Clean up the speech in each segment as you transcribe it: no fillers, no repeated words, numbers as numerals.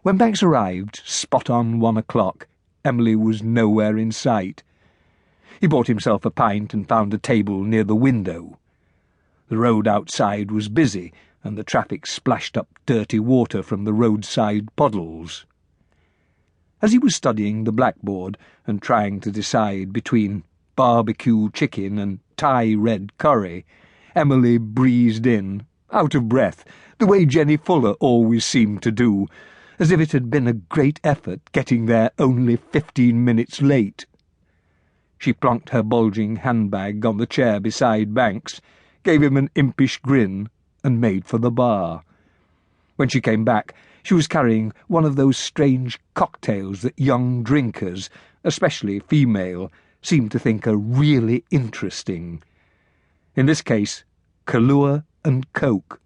When Banks arrived, spot on 1 o'clock, Emily was nowhere in sight. He bought himself a pint and found a table near the window. The road outside was busy, and the traffic splashed up dirty water from the roadside puddles. As he was studying the blackboard and trying to decide between barbecue chicken and Thai red curry, Emily breezed in, out of breath, the way Jenny Fuller always seemed to do, as if it had been a great effort getting there only 15 minutes late. She plonked her bulging handbag on the chair beside Banks, gave him an impish grin, and made for the bar. When she came back, she was carrying one of those strange cocktails that young drinkers, especially female, seem to think are really interesting. In this case, Kahlua and Coke.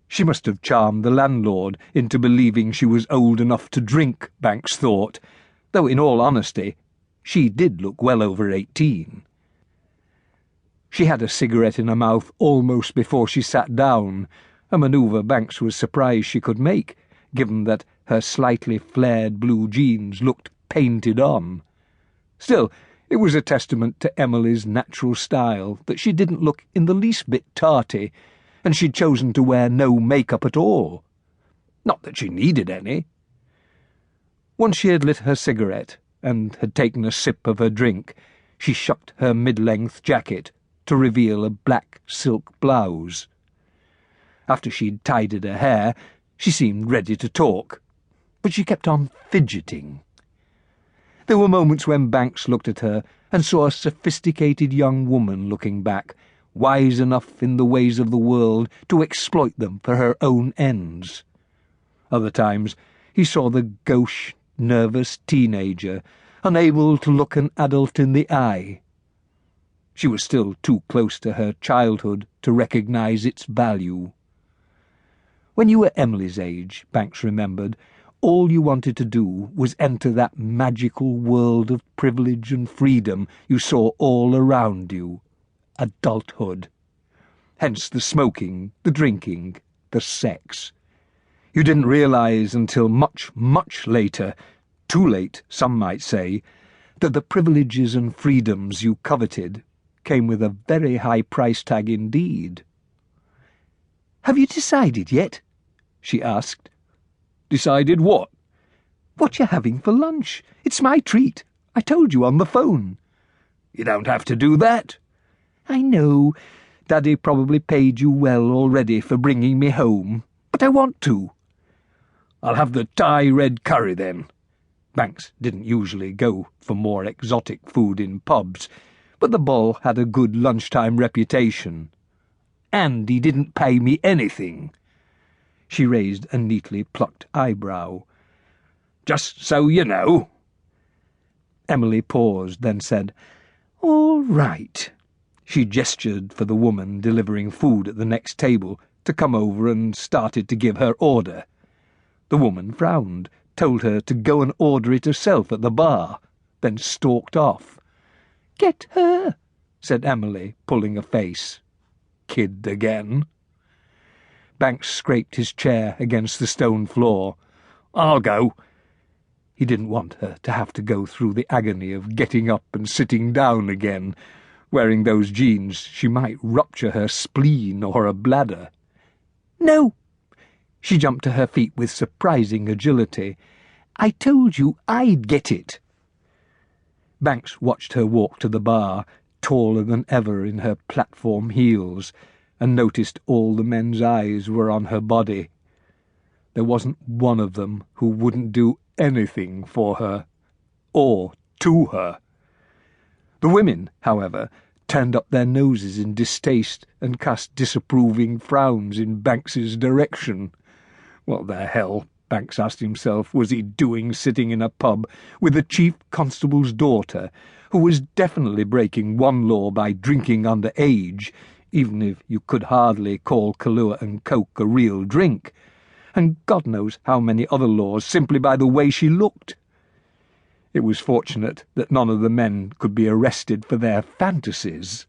She must have charmed the landlord into believing she was old enough to drink, Banks thought, though in all honesty, she did look well over 18. She had a cigarette in her mouth almost before she sat down, a manoeuvre Banks was surprised she could make, given that her slightly flared blue jeans looked painted on. Still, it was a testament to Emily's natural style that she didn't look in the least bit tarty, and she'd chosen to wear no makeup at all. Not that she needed any. Once she had lit her cigarette and had taken a sip of her drink, she shucked her mid-length jacket to reveal a black silk blouse. After she'd tidied her hair, she seemed ready to talk, but she kept on fidgeting. There were moments when Banks looked at her and saw a sophisticated young woman looking back, wise enough in the ways of the world to exploit them for her own ends. Other times he saw the gauche, nervous teenager, unable to look an adult in the eye. She was still too close to her childhood to recognize its value. When you were Emily's age, Banks remembered, all you wanted to do was enter that magical world of privilege and freedom you saw all around you, adulthood. Hence the smoking, the drinking, the sex. You didn't realize until much, much later, too late, some might say, that the privileges and freedoms you coveted came with a very high price tag indeed. "Have you decided yet?" she asked. "Decided what?" "What you're having for lunch. It's my treat. I told you on the phone." "You don't have to do that." "I know. Daddy probably paid you well already for bringing me home, but I want to." "I'll have the Thai red curry then." Banks didn't usually go for more exotic food in pubs, but the Bull had a good lunchtime reputation. "And he didn't pay me anything." She raised a neatly plucked eyebrow. "Just so you know." Emily paused, then said, "All right." She gestured for the woman delivering food at the next table to come over and started to give her order. The woman frowned, told her to go and order it herself at the bar, then stalked off. "Get her," said Emily, pulling a face. "Kid again." Banks scraped his chair against the stone floor. "I'll go." He didn't want her to have to go through the agony of getting up and sitting down again. Wearing those jeans, she might rupture her spleen or her bladder. "No!" She jumped to her feet with surprising agility. "I told you I'd get it." Banks watched her walk to the bar, taller than ever in her platform heels, and noticed all the men's eyes were on her body. There wasn't one of them who wouldn't do anything for her, or to her. The women, however, turned up their noses in distaste and cast disapproving frowns in Banks's direction. What the hell, Banks asked himself, was he doing sitting in a pub with the Chief Constable's daughter, who was definitely breaking one law by drinking under age, even if you could hardly call Kahlua and Coke a real drink, and God knows how many other laws simply by the way she looked. It was fortunate that none of the men could be arrested for their fantasies.